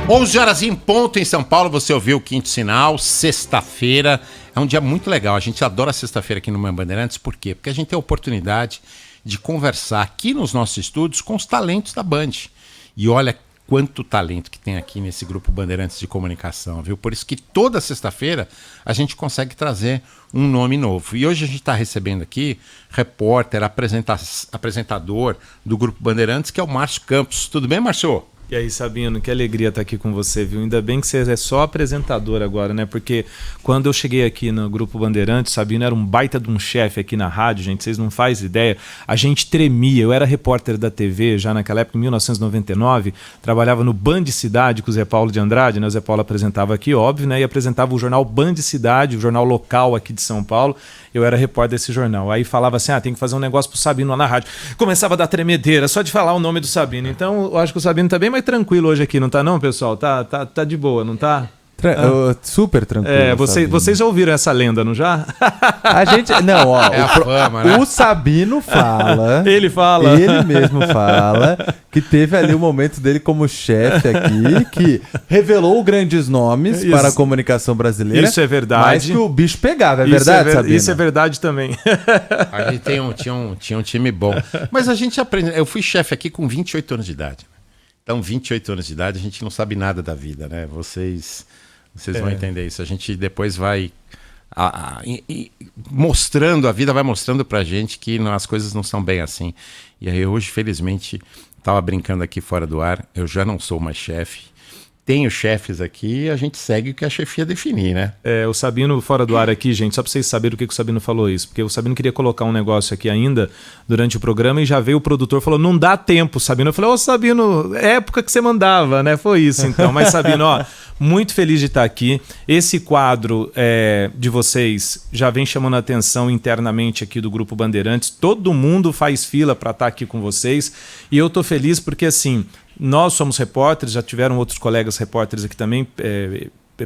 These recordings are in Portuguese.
11 horas em ponto em São Paulo, você ouviu o Quinto Sinal, sexta-feira. É um dia muito legal, a gente adora sexta-feira aqui no Manhã Bandeirantes, por quê? Porque a gente tem a oportunidade de conversar aqui nos nossos estúdios com os talentos da Band. E olha quanto talento que tem aqui nesse grupo Bandeirantes de Comunicação, viu? Por isso que toda sexta-feira a gente consegue trazer um nome novo. E hoje a gente está recebendo aqui repórter, apresentador do grupo Bandeirantes, que é o Márcio Campos. Tudo bem, Márcio? E aí, Sabino, que alegria estar aqui com você, viu? Ainda bem que você é só apresentador agora, né? Porque quando eu cheguei aqui no Grupo Bandeirantes, Sabino era um baita de um chefe aqui na rádio, gente, vocês não fazem ideia. A gente tremia, eu era repórter da TV já naquela época, em 1999, trabalhava no Band Cidade com o Zé Paulo de Andrade, né? O Zé Paulo apresentava aqui, óbvio, né? E apresentava o jornal Band Cidade, o jornal local aqui de São Paulo. Eu era repórter desse jornal. Aí falava assim, tem que fazer um negócio pro Sabino lá na rádio. Começava a dar tremedeira, só de falar o nome do Sabino. Então, eu acho que o Sabino tá bem mais tranquilo hoje aqui, não tá não, pessoal? Tá de boa, não tá? Super tranquilo. Vocês já ouviram essa lenda, não já? A gente... Não, ó. É a fama, né? O Sabino fala... Ele fala. Ele mesmo fala que teve ali o momento dele como chefe aqui, que revelou grandes nomes para a comunicação brasileira. Isso é verdade. Mas que o bicho pegava, é verdade, Sabino? Isso é verdade também. A gente tinha um time bom. Mas a gente aprende... Eu fui chefe aqui com 28 anos de idade. Então, 28 anos de idade, a gente não sabe nada da vida, né? Vocês vão entender isso. A gente depois vai mostrando, a vida vai mostrando pra gente que as coisas não são bem assim. E aí hoje, felizmente, estava brincando aqui fora do ar, eu já não sou mais chefe. Tenho chefes aqui e a gente segue o que a chefia definir, né? O Sabino fora do ar aqui, gente, só pra vocês saberem o que o Sabino falou isso, porque o Sabino queria colocar um negócio aqui ainda durante o programa e já veio o produtor e falou, não dá tempo, Sabino. Eu falei, Sabino, época que você mandava, né? Foi isso então. Mas Sabino, muito feliz de estar aqui. Esse quadro de vocês já vem chamando a atenção internamente aqui do Grupo Bandeirantes. Todo mundo faz fila para estar aqui com vocês e eu tô feliz porque assim... Nós somos repórteres, já tiveram outros colegas repórteres aqui também,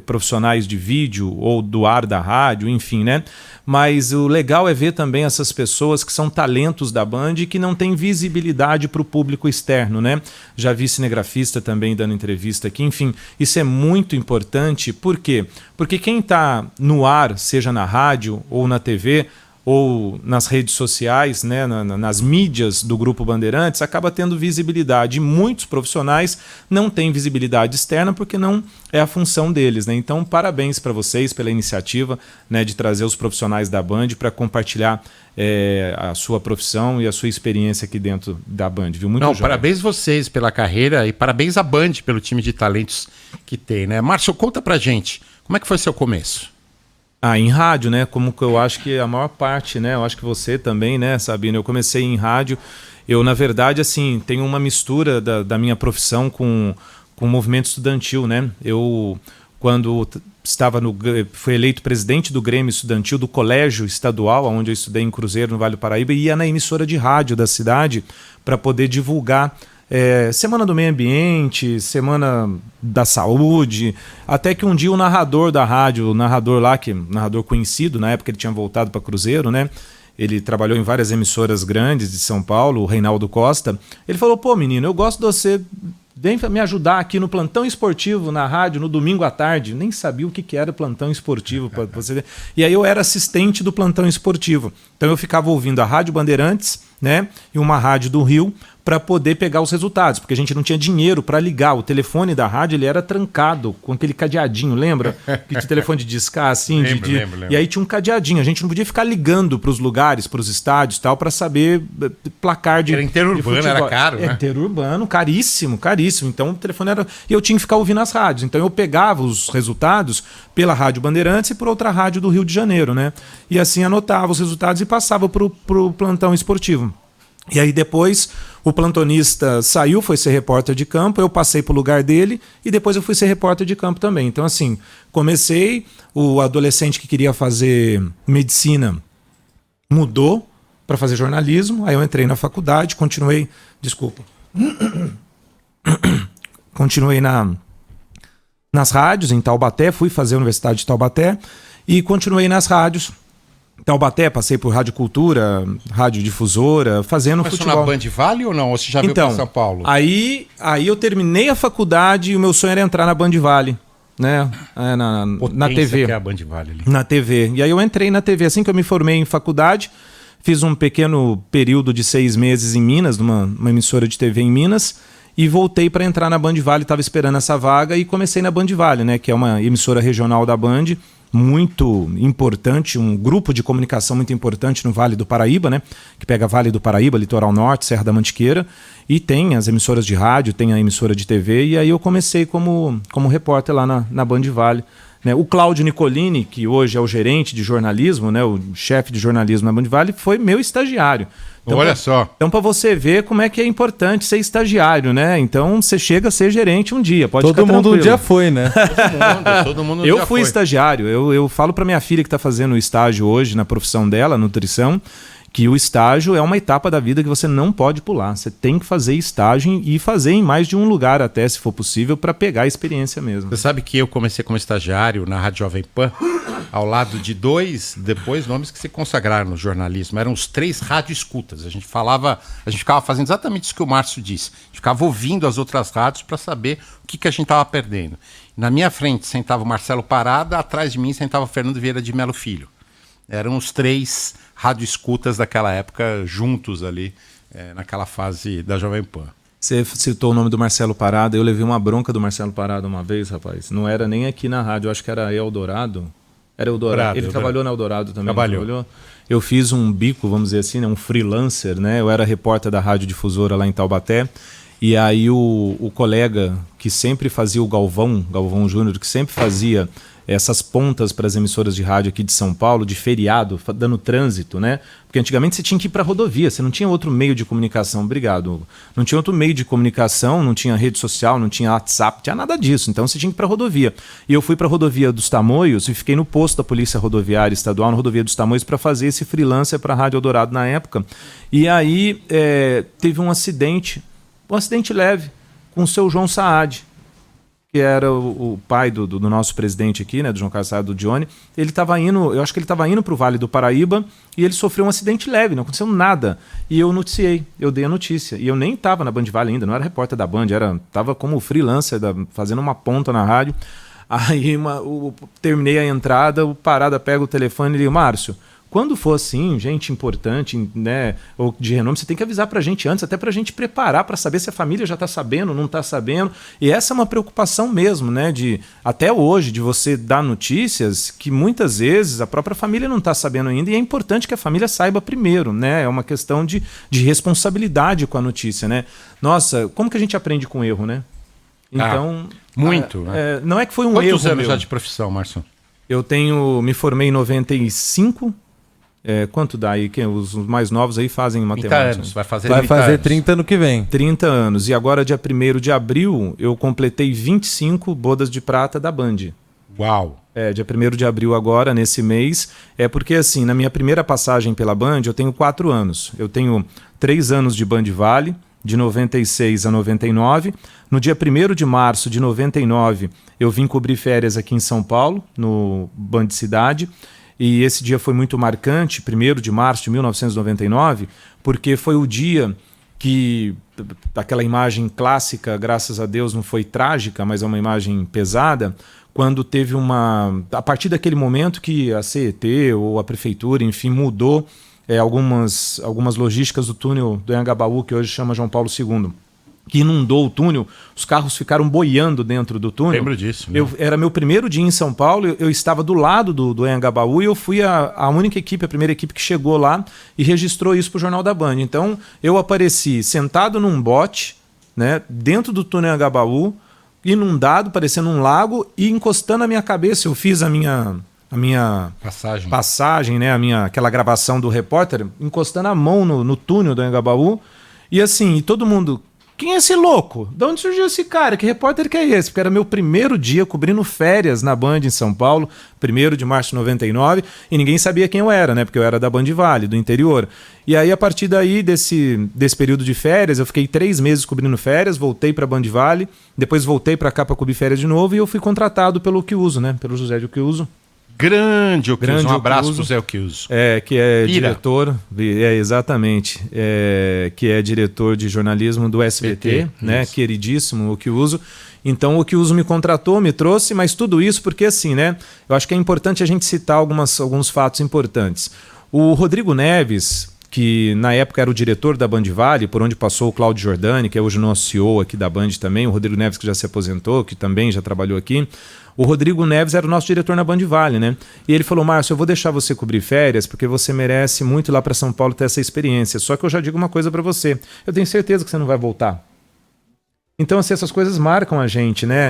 profissionais de vídeo ou do ar da rádio, enfim, né? Mas o legal é ver também essas pessoas que são talentos da Band e que não têm visibilidade para o público externo, né? Já vi cinegrafista também dando entrevista aqui, enfim, isso é muito importante. Por quê? Porque quem está no ar, seja na rádio ou na TV, ou nas redes sociais, né, nas mídias do Grupo Bandeirantes, acaba tendo visibilidade. E muitos profissionais não têm visibilidade externa porque não é a função deles, né? Então, parabéns para vocês pela iniciativa, né, de trazer os profissionais da Band para compartilhar a sua profissão e a sua experiência aqui dentro da Band. Viu? Muito joia. Parabéns vocês pela carreira e parabéns à Band pelo time de talentos que tem, né? Márcio, conta pra gente, como é que foi seu começo? Em rádio, né? Como que eu acho que a maior parte, né? Eu acho que você também, né, Sabino? Eu comecei em rádio. Eu, na verdade, assim, tenho uma mistura da minha profissão com o movimento estudantil, né? Eu, quando fui eleito presidente do Grêmio Estudantil do Colégio Estadual, onde eu estudei em Cruzeiro, no Vale do Paraíba, e ia na emissora de rádio da cidade para poder divulgar Semana do Meio Ambiente, Semana da Saúde, até que um dia o narrador da rádio, o narrador lá, narrador conhecido, na época ele tinha voltado para Cruzeiro, né? Ele trabalhou em várias emissoras grandes de São Paulo, o Reinaldo Costa. Ele falou, menino, eu gosto de você, vem me ajudar aqui no plantão esportivo na rádio, no domingo à tarde. Nem sabia o que era plantão esportivo. Para você ver. E aí eu era assistente do plantão esportivo. Então eu ficava ouvindo a Rádio Bandeirantes, né, e uma rádio do Rio, para poder pegar os resultados, porque a gente não tinha dinheiro para ligar. O telefone da rádio ele era trancado com aquele cadeadinho, lembra? Que tinha telefone de discar assim, lembro. E aí tinha um cadeadinho. A gente não podia ficar ligando para os lugares, para os estádios, tal, para saber placar de. Era interurbano, era caro, né? Interurbano, caríssimo. Então o telefone era. E eu tinha que ficar ouvindo as rádios. Então eu pegava os resultados pela Rádio Bandeirantes e por outra rádio do Rio de Janeiro, né? E assim anotava os resultados e passava pro plantão esportivo. E aí depois o plantonista saiu, foi ser repórter de campo, eu passei para o lugar dele e depois eu fui ser repórter de campo também. Então assim, comecei, o adolescente que queria fazer medicina mudou para fazer jornalismo, aí eu entrei na faculdade, continuei nas rádios em Taubaté, fui fazer a Universidade de Taubaté e continuei nas rádios Taubaté, passei por Rádio Cultura, Rádio Difusora, fazendo Começou futebol. na Band Vale ou não? Ou você já veio para São Paulo? Aí eu terminei a faculdade e o meu sonho era entrar na Band Vale, né? Na TV. Que é a Band Vale ali. Na TV. E aí eu entrei na TV. Assim que eu me formei em faculdade, fiz um pequeno período de 6 meses em Minas, numa emissora de TV em Minas, e voltei para entrar na Band Vale, estava esperando essa vaga e comecei na Band Vale, né? Que é uma emissora regional da Band, muito importante, um grupo de comunicação muito importante no Vale do Paraíba, né? Que pega Vale do Paraíba, Litoral Norte, Serra da Mantiqueira, e tem as emissoras de rádio, tem a emissora de TV, e aí eu comecei como repórter lá na Band Vale. Né? O Cláudio Nicolini, que hoje é o gerente de jornalismo, né? O chefe de jornalismo na Band Vale, foi meu estagiário. Então, olha só. Então, para você ver como é que é importante ser estagiário, né? Então, você chega a ser gerente um dia, pode ficar tranquilo. Todo mundo um dia foi, né? Todo mundo Eu fui estagiário. Eu falo para minha filha que está fazendo o estágio hoje na profissão dela, nutrição, que o estágio é uma etapa da vida que você não pode pular. Você tem que fazer estágio e fazer em mais de um lugar até, se for possível, para pegar a experiência mesmo. Você sabe que eu comecei como estagiário na Rádio Jovem Pan, ao lado de 2, depois, nomes que se consagraram no jornalismo. Eram os 3 rádio-escutas. A gente ficava fazendo exatamente isso que o Márcio disse. A gente ficava ouvindo as outras rádios para saber o que a gente estava perdendo. Na minha frente sentava o Marcelo Parada, atrás de mim sentava o Fernando Vieira de Melo Filho. Eram os 3 rádio-escutas daquela época juntos ali, naquela fase da Jovem Pan. Você citou o nome do Marcelo Parada. Eu levei uma bronca do Marcelo Parada uma vez, rapaz. Não era nem aqui na rádio, acho que era Eldorado. Era Eldorado. Ele trabalhou na Eldorado também. Trabalhou. Eu fiz um bico, vamos dizer assim, né? Um freelancer, né? Eu era repórter da Rádio Difusora lá em Taubaté. E aí o colega que sempre fazia o Galvão Júnior, que sempre fazia essas pontas para as emissoras de rádio aqui de São Paulo, de feriado, dando trânsito, né? Porque antigamente você tinha que ir para a rodovia, você não tinha outro meio de comunicação. Obrigado, Hugo. Não tinha outro meio de comunicação, não tinha rede social, não tinha WhatsApp, não tinha nada disso. Então você tinha que ir para a rodovia. E eu fui para a rodovia dos Tamoios e fiquei no posto da Polícia Rodoviária Estadual, na rodovia dos Tamoios, para fazer esse freelancer para a Rádio Eldorado na época. E aí teve um acidente leve com o seu João Saad, que era o pai do nosso presidente aqui, né, do João Carlos Saad, do Johnny. Ele estava indo, eu acho que ele estava indo para o Vale do Paraíba e ele sofreu um acidente leve, não aconteceu nada. E eu noticiei, eu dei a notícia. E eu nem estava na Band Vale ainda, não era repórter da Band, estava como freelancer, fazendo uma ponta na rádio. Aí terminei a entrada, o Parada pega o telefone e diz: Márcio, quando for assim, gente importante, né, ou de renome, você tem que avisar pra gente antes, até pra gente preparar para saber se a família já tá sabendo, não tá sabendo. E essa é uma preocupação mesmo, né, até hoje, de você dar notícias que muitas vezes a própria família não tá sabendo ainda, e é importante que a família saiba primeiro, né? É uma questão de responsabilidade com a notícia, né? Nossa, como que a gente aprende com erro, né? Então, muito. não é que foi um erro. Quantos anos já de profissão, Márcio? Eu me formei em 95. Quanto dá aí? Os mais novos aí fazem matemática. 30 anos, vai fazer 30 no que vem. 30 anos. E agora, dia 1º de abril, eu completei 25 bodas de prata da Band. Uau! Dia 1º de abril agora, nesse mês. Porque assim, na minha primeira passagem pela Band, eu tenho 4 anos. Eu tenho 3 anos de Band Vale, de 96 a 99. No dia 1º de março de 99, eu vim cobrir férias aqui em São Paulo, no Band Cidade. E esse dia foi muito marcante, 1º de março de 1999, porque foi o dia que aquela imagem clássica, graças a Deus, não foi trágica, mas é uma imagem pesada, quando teve a partir daquele momento que a CET ou a prefeitura, enfim, mudou algumas logísticas do túnel do Anhangabaú, que hoje chama João Paulo II, que inundou o túnel, os carros ficaram boiando dentro do túnel. Lembro disso. Né? Era meu primeiro dia em São Paulo, eu estava do lado do Anhangabaú e eu fui a única equipe, a primeira equipe que chegou lá e registrou isso para o Jornal da Band. Então, eu apareci sentado num bote, né, dentro do túnel Anhangabaú, inundado, parecendo um lago, e encostando a minha cabeça. Eu fiz a minha passagem, né, aquela gravação do repórter, encostando a mão no túnel do Anhangabaú. E assim, e todo mundo: quem é esse louco? De onde surgiu esse cara? Que repórter que é esse? Porque era meu primeiro dia cobrindo férias na Band em São Paulo, 1º de março de 99, e ninguém sabia quem eu era, né? Porque eu era da Band Vale, do interior. E aí, a partir daí, desse período de férias, eu fiquei 3 meses cobrindo férias, voltei para a Band Vale, depois voltei para cá para cobrir férias de novo, e eu fui contratado pelo Uquiuso, né? Pelo José de Uquiuso. Grande Occhiuso, um abraço Occhiuso. pro Zé Occhiuso. Que é Pira. diretor, exatamente, que é diretor de jornalismo do SBT, né? Isso. Queridíssimo Occhiuso. Então o Occhiuso me contratou, me trouxe, mas tudo isso porque assim, né? Eu acho que é importante a gente citar alguns fatos importantes. O Rodrigo Neves, que na época era o diretor da Band Vale, por onde passou o Cláudio Giordani, que é hoje o nosso CEO aqui da Band também, o Rodrigo Neves que já se aposentou, que também já trabalhou aqui. O Rodrigo Neves era o nosso diretor na Band Vale, né? E ele falou: Márcio, eu vou deixar você cobrir férias porque você merece muito ir lá para São Paulo ter essa experiência. Só que eu já digo uma coisa para você, eu tenho certeza que você não vai voltar. Então, assim, essas coisas marcam a gente, né?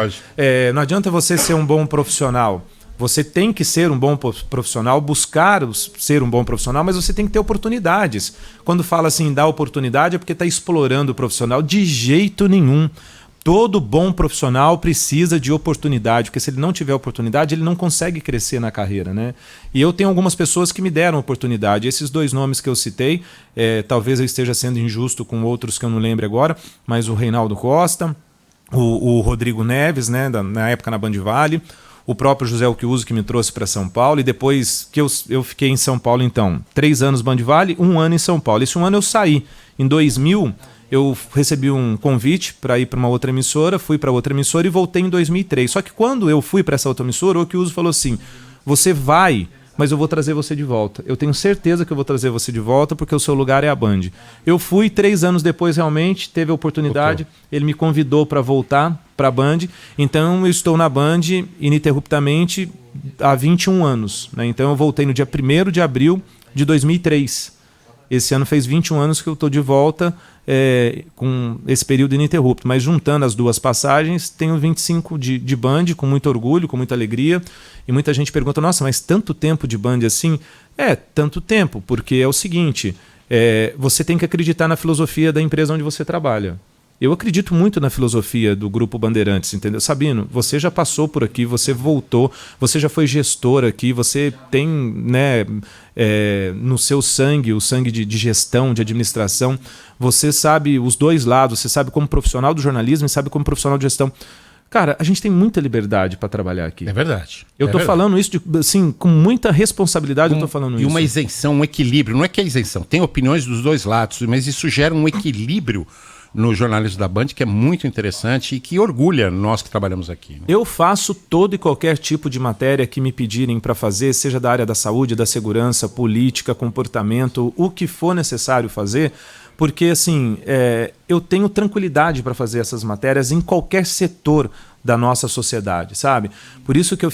Não adianta você ser um bom profissional. Você tem que ser um bom profissional, buscar ser um bom profissional, mas você tem que ter oportunidades. Quando fala assim, dá oportunidade, é porque está explorando o profissional. De jeito nenhum. Todo bom profissional precisa de oportunidade, porque se ele não tiver oportunidade, ele não consegue crescer na carreira, né? E eu tenho algumas pessoas que me deram oportunidade. Esses dois nomes que eu citei, talvez eu esteja sendo injusto com outros que eu não lembro agora, mas o Reinaldo Costa, o Rodrigo Neves, né, na época na Band Vale, o próprio José Occhiuso que me trouxe para São Paulo, e depois que eu fiquei em São Paulo, então, 3 anos Band Vale, 1 ano em São Paulo. Esse 1 ano eu saí. Em 2000, eu recebi um convite para ir para uma outra emissora, fui para outra emissora e voltei em 2003. Só que quando eu fui para essa outra emissora, o Occhiuso falou assim: você vai, mas eu vou trazer você de volta. Eu tenho certeza que eu vou trazer você de volta porque o seu lugar é a Band. Eu fui, 3 anos depois realmente, teve a oportunidade, ele me convidou para voltar para a Band, então eu estou na Band ininterruptamente há 21 anos. Né? Então eu voltei no dia 1º de abril de 2003. Esse ano fez 21 anos que eu estou de volta com esse período ininterrupto. Mas juntando as duas passagens, tenho 25 de Band, com muito orgulho, com muita alegria. E muita gente pergunta: nossa, mas tanto tempo de Band assim? Tanto tempo, porque é o seguinte, você tem que acreditar na filosofia da empresa onde você trabalha. Eu acredito muito na filosofia do Grupo Bandeirantes, entendeu? Sabino, você já passou por aqui, você voltou, você já foi gestor aqui, você tem, né, no seu sangue, o sangue de gestão, de administração, você sabe os dois lados, você sabe como profissional do jornalismo e sabe como profissional de gestão. Cara, a gente tem muita liberdade para trabalhar aqui. É verdade. Eu estou falando isso assim, com muita responsabilidade, eu estou falando isso. E uma isenção, um equilíbrio. Não é que é isenção, tem opiniões dos dois lados, mas isso gera um equilíbrio no jornalismo da Band, que é muito interessante e que orgulha nós que trabalhamos aqui. Né? Eu faço todo e qualquer tipo de matéria que me pedirem para fazer, seja da área da saúde, da segurança, política, comportamento, o que for necessário fazer, porque assim, eu tenho tranquilidade para fazer essas matérias em qualquer setor da nossa sociedade, sabe? Por isso que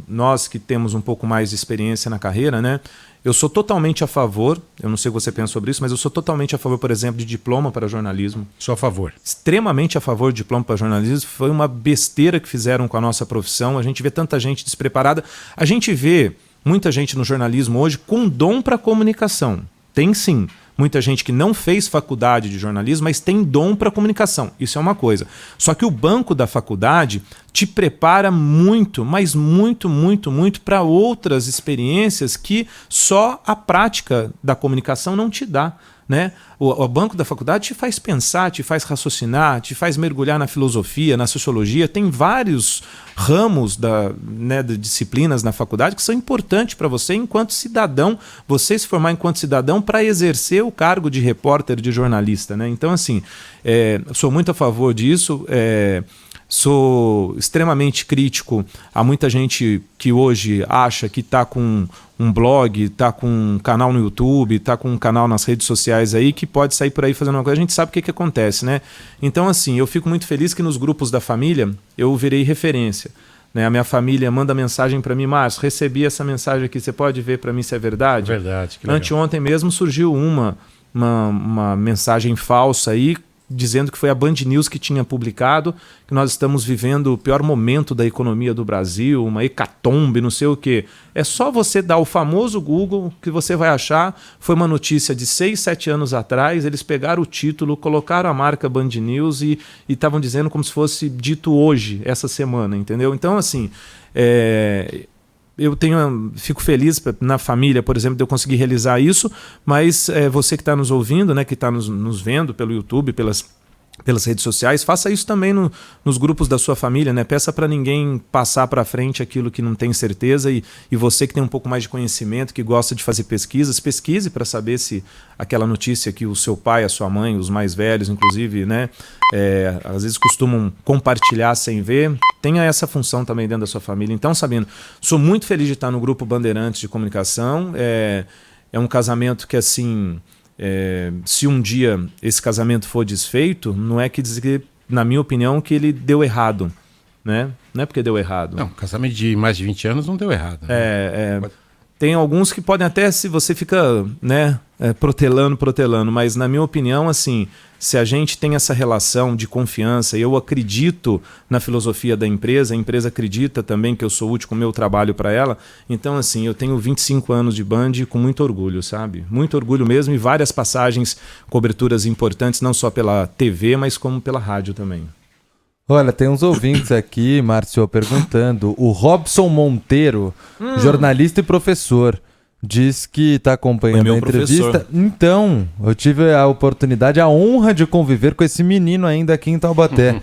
nós que temos um pouco mais de experiência na carreira, né? Eu sou totalmente a favor, eu não sei o que você pensa sobre isso, mas eu sou totalmente a favor, por exemplo, de diploma para jornalismo. Sou a favor. Extremamente a favor de diploma para jornalismo. Foi uma besteira que fizeram com a nossa profissão. A gente vê tanta gente despreparada. A gente vê muita gente no jornalismo hoje com dom para comunicação. Tem sim. Muita gente que não fez faculdade de jornalismo, mas tem dom para comunicação. Isso é uma coisa. Só que o banco da faculdade te prepara muito, mas muito, muito, muito para outras experiências que só a prática da comunicação não te dá. Né? O banco da faculdade te faz pensar, te faz raciocinar, te faz mergulhar na filosofia, na sociologia. Tem vários ramos de disciplinas na faculdade que são importantes para você enquanto cidadão, você se formar enquanto cidadão para exercer o cargo de repórter, de jornalista. Né? Então, assim, sou muito a favor disso. Sou extremamente crítico a muita gente que hoje acha que está com um blog, está com um canal no YouTube, está com um canal nas redes sociais aí, que pode sair por aí fazendo uma coisa. A gente sabe o que acontece, né? Então, assim, eu fico muito feliz que nos grupos da família eu virei referência. Né? A minha família manda mensagem para mim: Márcio, recebi essa mensagem aqui, você pode ver para mim se é verdade? Verdade. Que legal. Anteontem mesmo surgiu uma mensagem falsa aí, dizendo que foi a Band News que tinha publicado que nós estamos vivendo o pior momento da economia do Brasil, uma hecatombe, não sei o quê. É só você dar o famoso Google que você vai achar. Foi uma notícia de 6, 7 anos atrás, eles pegaram o título, colocaram a marca Band News e estavam dizendo como se fosse dito hoje, essa semana, entendeu? Então, assim, fico feliz na família, por exemplo, de eu conseguir realizar isso, mas você que está nos ouvindo, né, que está nos vendo pelo YouTube, pelas pelas redes sociais, faça isso também nos grupos da sua família, né? Peça para ninguém passar para frente aquilo que não tem certeza e você que tem um pouco mais de conhecimento, que gosta de fazer pesquisas, pesquise para saber se aquela notícia que o seu pai, a sua mãe, os mais velhos, inclusive, né? Às vezes costumam compartilhar sem ver, tenha essa função também dentro da sua família. Então, Sabino, sou muito feliz de estar no Grupo Bandeirantes de Comunicação, é um casamento que, assim... se um dia esse casamento for desfeito, não é que dizer, na minha opinião, que ele deu errado, né? Não é porque deu errado. Não, casamento de mais de 20 anos não deu errado. Né? Tem alguns que podem até, se você fica, né, protelando, mas na minha opinião, assim, se a gente tem essa relação de confiança, e eu acredito na filosofia da empresa, a empresa acredita também que eu sou útil com o meu trabalho para ela, então, assim, eu tenho 25 anos de Band com muito orgulho, sabe? Muito orgulho mesmo e várias passagens, coberturas importantes, não só pela TV, mas como pela rádio também. Olha, tem uns ouvintes aqui, Márcio, perguntando. O Robson Monteiro, jornalista e professor, diz que está acompanhando a entrevista. Professor. Então, eu tive a oportunidade, a honra de conviver com esse menino ainda aqui em Taubaté.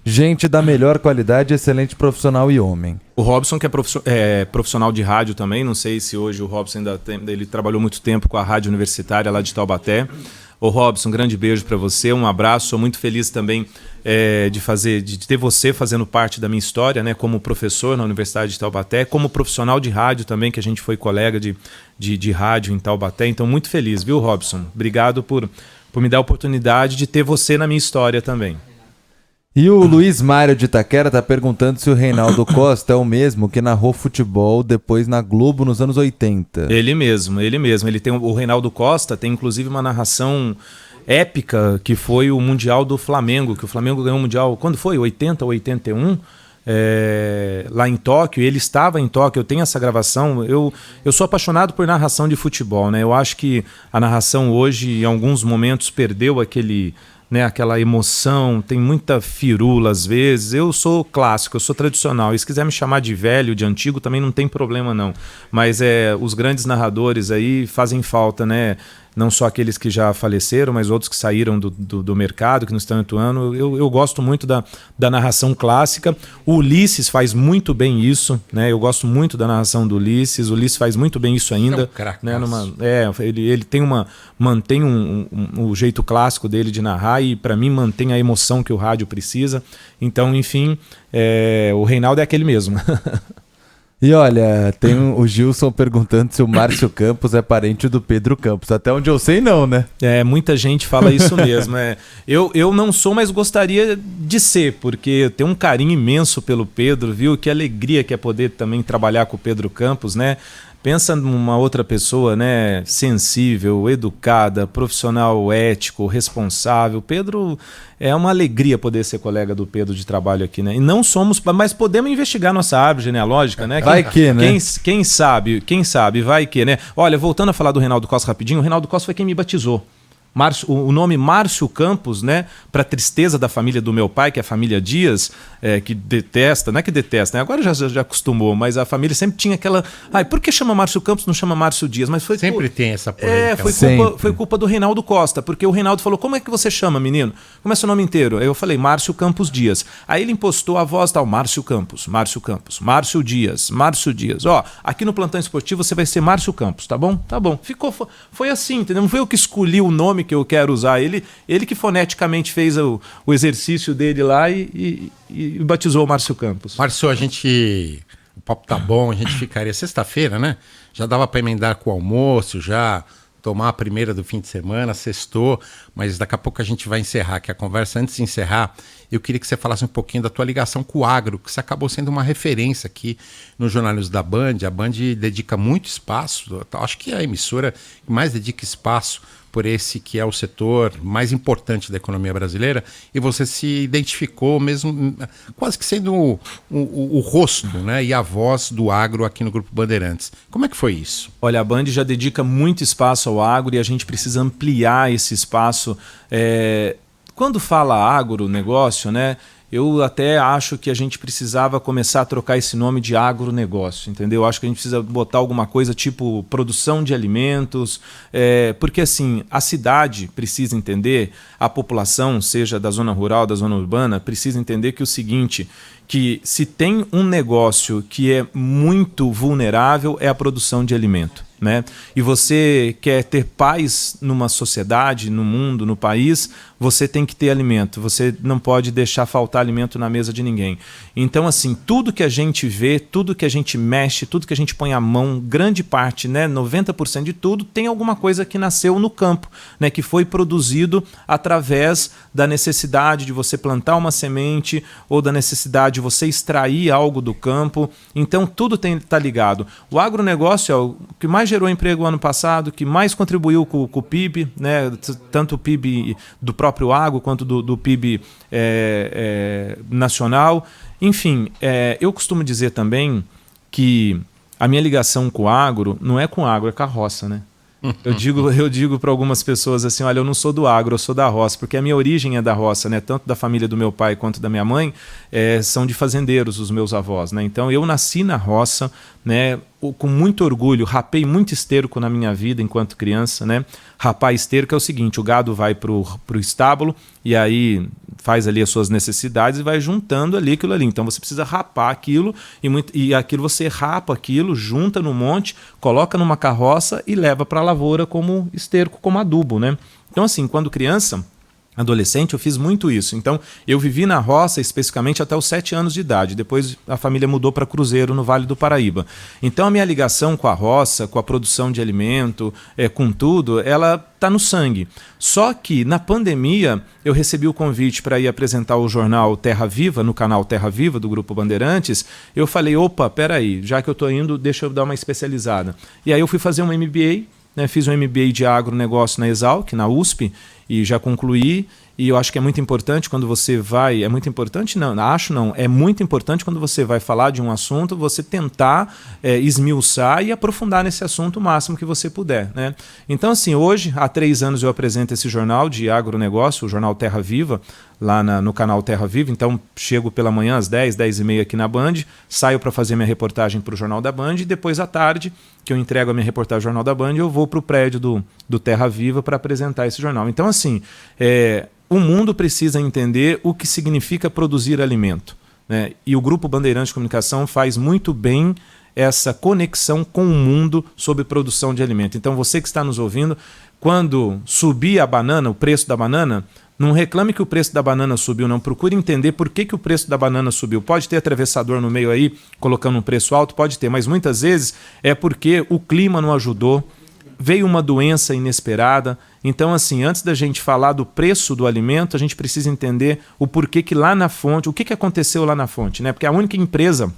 Gente da melhor qualidade, excelente profissional e homem. O Robson, que é profissional de rádio também, não sei se hoje o Robson ele trabalhou muito tempo com a rádio universitária lá de Taubaté. Ô Robson, um grande beijo para você, um abraço, sou muito feliz também de ter você fazendo parte da minha história, né, como professor na Universidade de Taubaté, como profissional de rádio também, que a gente foi colega de rádio em Taubaté, então muito feliz, viu, Robson? Obrigado por me dar a oportunidade de ter você na minha história também. E o Luiz Mário de Itaquera está perguntando se o Reinaldo Costa é o mesmo que narrou futebol depois na Globo nos anos 80. Ele mesmo. Ele tem o Reinaldo Costa tem inclusive uma narração épica que foi o Mundial do Flamengo, que o Flamengo ganhou o Mundial, quando foi? 80 ou 81? Lá em Tóquio, ele estava em Tóquio, eu tenho essa gravação, eu sou apaixonado por narração de futebol, né? Eu acho que a narração hoje, em alguns momentos, perdeu aquela emoção, tem muita firula às vezes. Eu sou clássico, eu sou tradicional, e se quiser me chamar de velho, de antigo, também não tem problema não, mas os grandes narradores aí fazem falta, né? Não só aqueles que já faleceram, mas outros que saíram do mercado, que não estão atuando. Eu gosto muito da narração clássica. O Ulisses faz muito bem isso, né? Eu gosto muito da narração do Ulisses. O Ulisses faz muito bem isso ainda. Né? Ele mantém o jeito clássico dele de narrar e, para mim, mantém a emoção que o rádio precisa. Então, enfim, o Reinaldo é aquele mesmo. E olha, tem o Gilson perguntando se o Márcio Campos é parente do Pedro Campos. Até onde eu sei, não, né? Muita gente fala isso mesmo. Eu não sou, mas gostaria de ser, porque eu tenho um carinho imenso pelo Pedro, viu? Que alegria que é poder também trabalhar com o Pedro Campos, né? Pensa numa outra pessoa, né, sensível, educada, profissional, ético, responsável. Pedro, é uma alegria poder ser colega do Pedro de trabalho aqui, né? E não somos, mas podemos investigar nossa árvore genealógica, né? Vai que, né? Quem sabe, vai que, né? Olha, voltando a falar do Reinaldo Costa rapidinho, o Reinaldo Costa foi quem me batizou. O nome Márcio Campos, né, para tristeza da família do meu pai, que é a família Dias, que detesta, não é que detesta, né? Agora já acostumou, mas a família sempre tinha aquela... por que chama Márcio Campos, não chama Márcio Dias? Mas foi tem essa polêmica. Foi culpa do Reinaldo Costa, porque o Reinaldo falou, como é que você chama, menino? Como é seu nome inteiro? Aí eu falei, Márcio Campos Dias. Aí ele impostou a voz tal, Márcio Campos, Márcio Dias. Ó, aqui no Plantão Esportivo você vai ser Márcio Campos, tá bom? Tá bom. Foi assim, entendeu? Não foi eu que escolhi o nome que eu quero usar. Ele que foneticamente fez o exercício dele lá e batizou o Márcio Campos. Márcio, o papo tá bom, a gente ficaria sexta-feira, né? Já dava para emendar com o almoço, já tomar a primeira do fim de semana, sextou, mas daqui a pouco a gente vai encerrar aqui a conversa. Antes de encerrar, eu queria que você falasse um pouquinho da tua ligação com o agro, que você acabou sendo uma referência aqui no jornalismo da Band. A Band dedica muito espaço, acho que é a emissora que mais dedica espaço por esse que é o setor mais importante da economia brasileira, e você se identificou mesmo quase que sendo o rosto, né, e a voz do agro aqui no Grupo Bandeirantes. Como é que foi isso? Olha, a Band já dedica muito espaço ao agro e a gente precisa ampliar esse espaço. Quando fala agronegócio, né, Eu até acho que a gente precisava começar a trocar esse nome de agronegócio, entendeu? Eu acho que a gente precisa botar alguma coisa tipo produção de alimentos, porque assim, a cidade precisa entender, a população, seja da zona rural, da zona urbana, precisa entender que o seguinte, que se tem um negócio que é muito vulnerável é a produção de alimento. Né? E você quer ter paz numa sociedade, no mundo, no país, você tem que ter alimento. Você não pode deixar faltar alimento na mesa de ninguém. Então, assim, tudo que a gente vê, tudo que a gente mexe, tudo que a gente põe à mão, grande parte, né, 90% de tudo, tem alguma coisa que nasceu no campo, né, que foi produzido através da necessidade de você plantar uma semente ou da necessidade de você extrair algo do campo. Então, tudo está ligado. O agronegócio é o que mais gerou emprego ano passado, que mais contribuiu com o PIB, né, tanto o PIB do próprio agro quanto do PIB nacional. Enfim, eu costumo dizer também que a minha ligação com o agro não é com o agro, é com a roça, né? Eu digo para algumas pessoas assim, olha, eu não sou do agro, eu sou da roça, porque a minha origem é da roça, né? Tanto da família do meu pai quanto da minha mãe são de fazendeiros, os meus avós, né? Então eu nasci na roça, né? Com muito orgulho, rapei muito esterco na minha vida enquanto criança, né? Rapar esterco é o seguinte, o gado vai pro estábulo e aí faz ali as suas necessidades e vai juntando ali aquilo ali. Então você precisa rapar aquilo e aquilo você rapa aquilo, junta no monte, coloca numa carroça e leva para a lavoura como esterco, como adubo, né? Então assim, quando criança, adolescente, eu fiz muito isso. Então, eu vivi na roça especificamente até os 7 anos de idade. Depois, a família mudou para Cruzeiro, no Vale do Paraíba. Então, a minha ligação com a roça, com a produção de alimento, com tudo, ela está no sangue. Só que, na pandemia, eu recebi o convite para ir apresentar o jornal Terra Viva, no canal Terra Viva, do Grupo Bandeirantes. Eu falei, opa, peraí, já que eu estou indo, deixa eu dar uma especializada. E aí eu fui fazer um MBA, né, fiz um MBA de agronegócio na Exalc, na USP, e já concluí, e eu acho que é muito importante quando você vai, é muito importante não, é muito importante quando você vai falar de um assunto, você tentar esmiuçar e aprofundar nesse assunto o máximo que você puder, né? Então assim, hoje, há 3 anos eu apresento esse jornal de agronegócio, o jornal Terra Viva, lá no canal Terra Viva, então chego pela manhã às 10, 10h30 aqui na Band, saio para fazer minha reportagem para o Jornal da Band e depois à tarde, que eu entrego a minha reportagem ao Jornal da Band, eu vou para o prédio do Terra Viva para apresentar esse jornal. Então assim, o mundo precisa entender o que significa produzir alimento, né? E o Grupo Bandeirantes de Comunicação faz muito bem essa conexão com o mundo sobre produção de alimento. Então você que está nos ouvindo, quando subir a banana, o preço da banana, não reclame que o preço da banana subiu, não. Procure entender por que o preço da banana subiu. Pode ter atravessador no meio aí, colocando um preço alto, pode ter, mas muitas vezes é porque o clima não ajudou, veio uma doença inesperada. Então, assim, antes da gente falar do preço do alimento, a gente precisa entender o porquê que lá na fonte, o que aconteceu lá na fonte, né? Porque a única empresa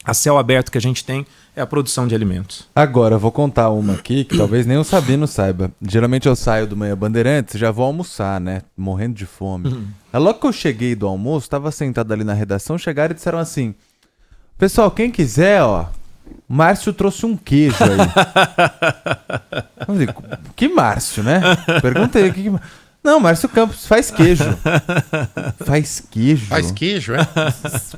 a céu aberto que a gente tem é a produção de alimentos. Agora, eu vou contar uma aqui que talvez nem o Sabino saiba. Geralmente eu saio do Manhã Bandeirantes e já vou almoçar, né? Morrendo de fome. Logo que eu cheguei do almoço, estava sentado ali na redação, chegaram e disseram assim: pessoal, quem quiser, ó, Márcio trouxe um queijo aí. Vamos dizer, que Márcio, né? Perguntei. Não, Márcio Campos faz queijo. Faz queijo? Faz queijo, é?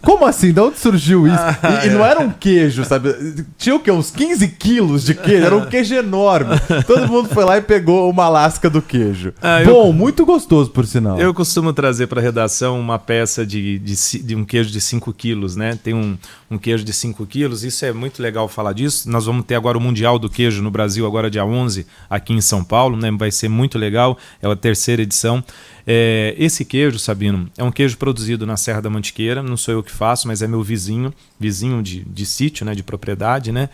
Como assim? De onde surgiu isso? E não era um queijo, sabe? Tinha o quê? Uns 15 quilos de queijo. Era um queijo enorme. Todo mundo foi lá e pegou uma lasca do queijo. Bom, muito gostoso, por sinal. Eu costumo trazer para a redação uma peça de um queijo de 5 quilos, né? Tem um queijo de 5 quilos. Isso é muito legal falar disso. Nós vamos ter agora o Mundial do Queijo no Brasil, agora dia 11, aqui em São Paulo, né? Vai ser muito legal. É a terceira edição. Esse queijo, Sabino, é um queijo produzido na Serra da Mantiqueira. Não sou eu que faço, mas é meu vizinho de sítio, né, de propriedade, né,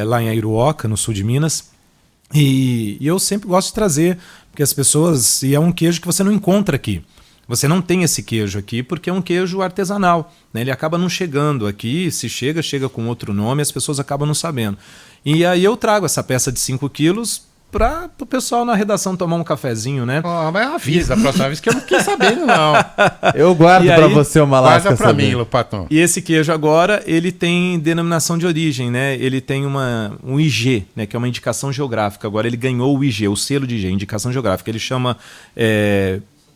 lá em Airuoca, no sul de Minas. E eu sempre gosto de trazer, porque as pessoas... E é um queijo que você não encontra aqui. Você não tem esse queijo aqui porque é um queijo artesanal, né? Ele acaba não chegando aqui. Se chega com outro nome, as pessoas acabam não sabendo. E aí eu trago essa peça de 5 quilos para o pessoal na redação tomar um cafezinho, né? Mas avisa a próxima vez que eu não fiquei sabendo, não. Eu guardo para você uma lasca. Guarda para mim, Lupatão. E esse queijo agora, ele tem denominação de origem, né? Ele tem um IG, né? Que é uma indicação geográfica. Agora ele ganhou o IG, o selo de IG, indicação geográfica. Ele chama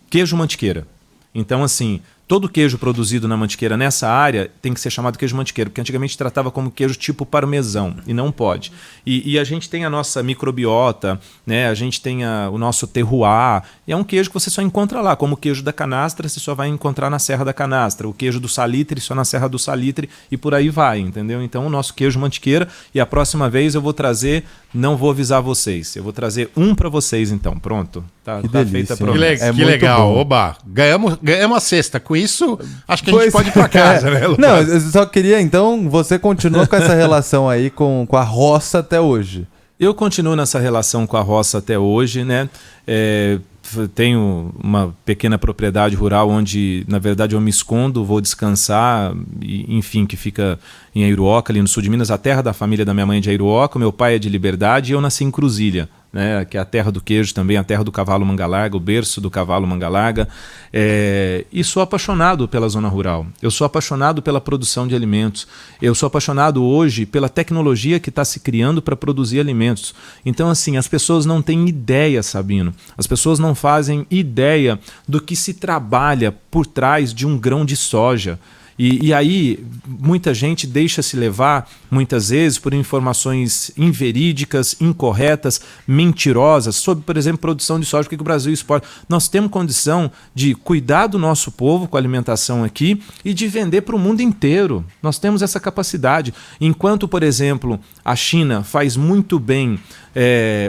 queijo mantiqueira. Então, assim, todo queijo produzido na mantiqueira nessa área tem que ser chamado queijo mantiqueiro, porque antigamente tratava como queijo tipo parmesão, e não pode. E a gente tem a nossa microbiota, né? A gente tem o nosso terroir, e é um queijo que você só encontra lá, como o queijo da canastra, você só vai encontrar na Serra da Canastra, o queijo do Salitre só na Serra do Salitre, e por aí vai, entendeu? Então o nosso queijo mantiqueira, e a próxima vez eu vou trazer, não vou avisar vocês, eu vou trazer um para vocês então, pronto. Tá feita a promessa. Que legal, oba, ganhamos a sexta, com isso acho que a gente pode ir para casa, né, Lucas? Não, eu só queria, então, você continua com essa relação aí com a roça até hoje. Eu continuo nessa relação com a roça até hoje, né? Tenho uma pequena propriedade rural onde, na verdade, eu me escondo, vou descansar, enfim, que fica em Aiuruoca, ali no sul de Minas. A terra da família da minha mãe é de Aiuruoca, meu pai é de Liberdade e eu nasci em Cruzília, né, que é a terra do queijo também, a terra do cavalo manga larga, o berço do cavalo manga larga. E sou apaixonado pela zona rural, eu sou apaixonado pela produção de alimentos, eu sou apaixonado hoje pela tecnologia que está se criando para produzir alimentos. Então, assim, as pessoas não têm ideia, Sabino, as pessoas não fazem ideia do que se trabalha por trás de um grão de soja. E aí muita gente deixa se levar, muitas vezes, por informações inverídicas, incorretas, mentirosas, sobre, por exemplo, produção de soja, porque o Brasil exporta. Nós temos condição de cuidar do nosso povo com a alimentação aqui e de vender para o mundo inteiro. Nós temos essa capacidade. Enquanto, por exemplo, a China faz muito bem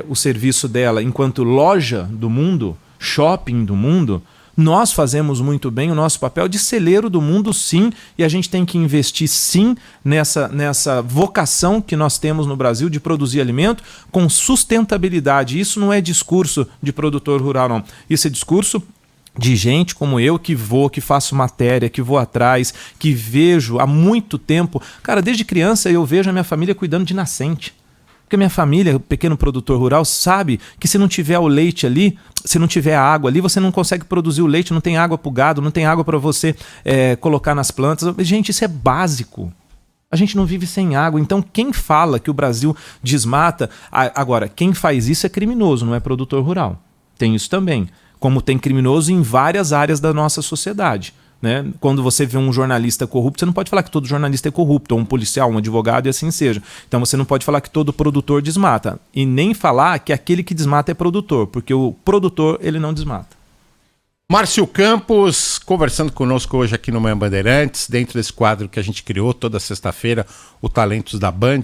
o serviço dela enquanto loja do mundo, shopping do mundo, nós fazemos muito bem o nosso papel de celeiro do mundo, sim, e a gente tem que investir, sim, nessa vocação que nós temos no Brasil de produzir alimento com sustentabilidade. Isso não é discurso de produtor rural, não. Isso é discurso de gente como eu, que faço matéria, que vou atrás, que vejo há muito tempo. Cara, desde criança eu vejo a minha família cuidando de nascente. Porque a minha família, pequeno produtor rural, sabe que se não tiver o leite ali, se não tiver a água ali, você não consegue produzir o leite, não tem água para o gado, não tem água para você colocar nas plantas. Gente, isso é básico. A gente não vive sem água. Então, quem fala que o Brasil desmata... Agora, quem faz isso é criminoso, não é produtor rural. Tem isso também. Como tem criminoso em várias áreas da nossa sociedade. Né? Quando você vê um jornalista corrupto, você não pode falar que todo jornalista é corrupto, ou um policial, um advogado e assim seja. Então você não pode falar que todo produtor desmata. E nem falar que aquele que desmata é produtor, porque o produtor, ele não desmata. Márcio Campos, conversando conosco hoje aqui no Manhã Bandeirantes, dentro desse quadro que a gente criou toda sexta-feira, o Talentos da Band.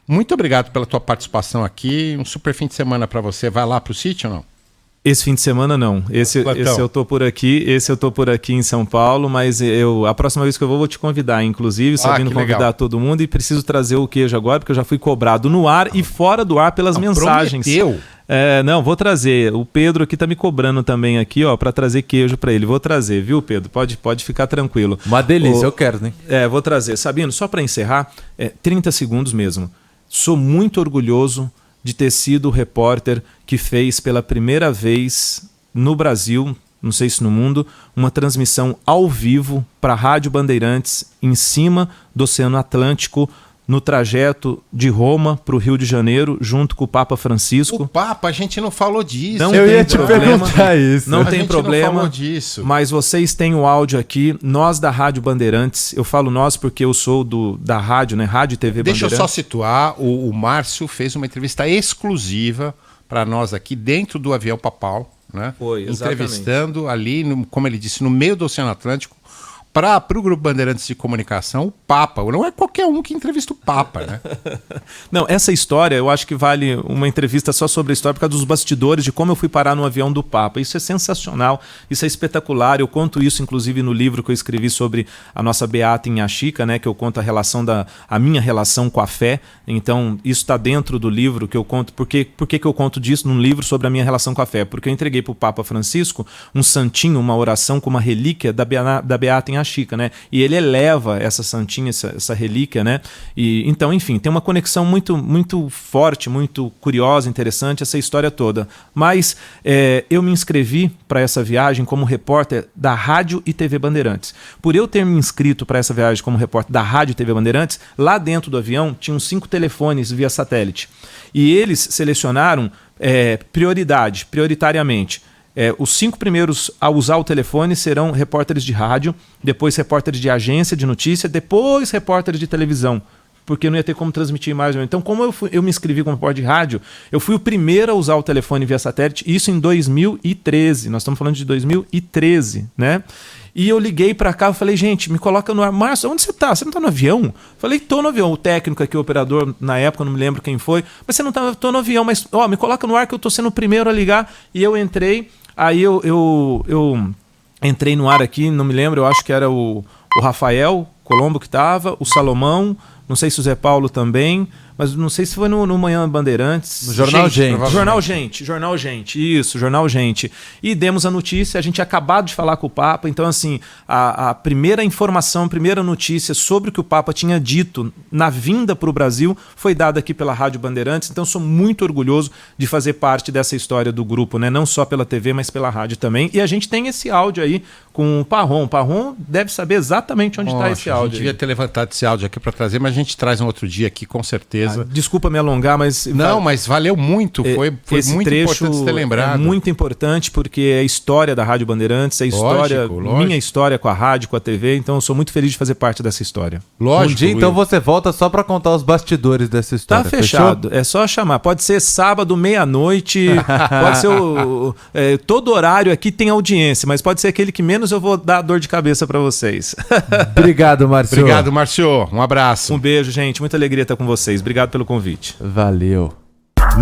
Muito obrigado pela tua participação aqui. Um super fim de semana para você. Vai lá pro sítio ou não? Esse fim de semana não. Esse eu tô por aqui, em São Paulo, mas a próxima vez que eu vou te convidar, inclusive, sabendo convidar legal. Todo mundo, e preciso trazer o queijo agora, porque eu já fui cobrado no ar e fora do ar pelas mensagens. Prometeu. Não, vou trazer. O Pedro aqui tá me cobrando também aqui, ó, para trazer queijo para ele. Vou trazer, viu, Pedro? Pode ficar tranquilo. Uma delícia, eu quero, né? Vou trazer. Sabino, só para encerrar, 30 segundos mesmo. Sou muito orgulhoso de ter sido o repórter que fez pela primeira vez no Brasil, não sei se no mundo, uma transmissão ao vivo para a Rádio Bandeirantes em cima do Oceano Atlântico, no trajeto de Roma para o Rio de Janeiro, junto com o Papa Francisco. O Papa, a gente não falou disso. Não eu tem ia te problema, perguntar isso. Não tem problema, não falou disso. Mas vocês têm o áudio aqui, nós da Rádio Bandeirantes, eu falo nós porque eu sou da rádio, né? Rádio e TV Bandeirantes. Deixa eu só situar, o Márcio fez uma entrevista exclusiva para nós aqui dentro do avião papal, né? Foi, exatamente. Entrevistando ali, como ele disse, no meio do Oceano Atlântico, para o Grupo Bandeirantes de Comunicação, o Papa. Não é qualquer um que entrevista o Papa, né? Não, essa história, eu acho que vale uma entrevista só sobre a história, por causa dos bastidores, de como eu fui parar no avião do Papa. Isso é sensacional, isso é espetacular. Eu conto isso, inclusive, no livro que eu escrevi sobre a nossa Beata em Axica, né? Que eu conto a minha relação com a fé. Então, isso está dentro do livro que eu conto. Por que eu conto disso num livro sobre a minha relação com a fé? Porque eu entreguei para o Papa Francisco um santinho, uma oração com uma relíquia da Beata em Axica, né? E ele eleva essa santinha, essa relíquia, né? E então, enfim, tem uma conexão muito, muito forte, muito curiosa, interessante essa história toda. Mas eu me inscrevi para essa viagem como repórter da Rádio e TV Bandeirantes. Por eu ter me inscrito para essa viagem como repórter da Rádio e TV Bandeirantes, lá dentro do avião tinham 5 telefones via satélite. E eles selecionaram prioritariamente Os 5 primeiros a usar o telefone serão repórteres de rádio, depois repórteres de agência de notícia, depois repórteres de televisão, porque não ia ter como transmitir imagem. Então, como eu me inscrevi como repórter de rádio, eu fui o primeiro a usar o telefone via satélite, isso em 2013. Nós estamos falando de 2013, né? E eu liguei para cá, eu falei, gente, me coloca no ar. Márcio, onde você tá? Você não tá no avião? Falei, tô no avião. O técnico aqui, o operador, na época, não me lembro quem foi. Mas você não tá, tô no avião, mas me coloca no ar que eu tô sendo o primeiro a ligar. E eu entrei, aí eu entrei no ar aqui, não me lembro, eu acho que era o Rafael Colombo que tava, o Salomão, não sei se o Zé Paulo também, mas não sei se foi no Manhã Bandeirantes. No Jornal Gente. Jornal Gente, isso, Jornal Gente. E demos a notícia, a gente tinha acabado de falar com o Papa, então assim, a primeira informação, a primeira notícia sobre o que o Papa tinha dito na vinda para o Brasil foi dada aqui pela Rádio Bandeirantes, então sou muito orgulhoso de fazer parte dessa história do grupo, né? Não só pela TV, mas pela rádio também. E a gente tem esse áudio aí com o Parron. O Parron deve saber exatamente onde está esse áudio. A gente devia ter levantado esse áudio aqui para trazer, mas a gente traz um outro dia aqui, com certeza. Desculpa me alongar, mas... Não, mas valeu muito. Foi muito importante ter lembrado. É muito importante porque é a história da Rádio Bandeirantes, é a história, minha história com a rádio, com a TV, então eu sou muito feliz de fazer parte dessa história. Lógico. Um dia, então, você volta só para contar os bastidores dessa história. Tá fechado. Fechou? É só chamar. Pode ser sábado, meia-noite, pode ser todo horário aqui tem audiência, mas pode ser aquele que menos eu vou dar dor de cabeça para vocês. Obrigado, Márcio. Obrigado, Márcio. Um abraço. Um beijo, gente. Muita alegria estar com vocês. Obrigado pelo convite. Valeu.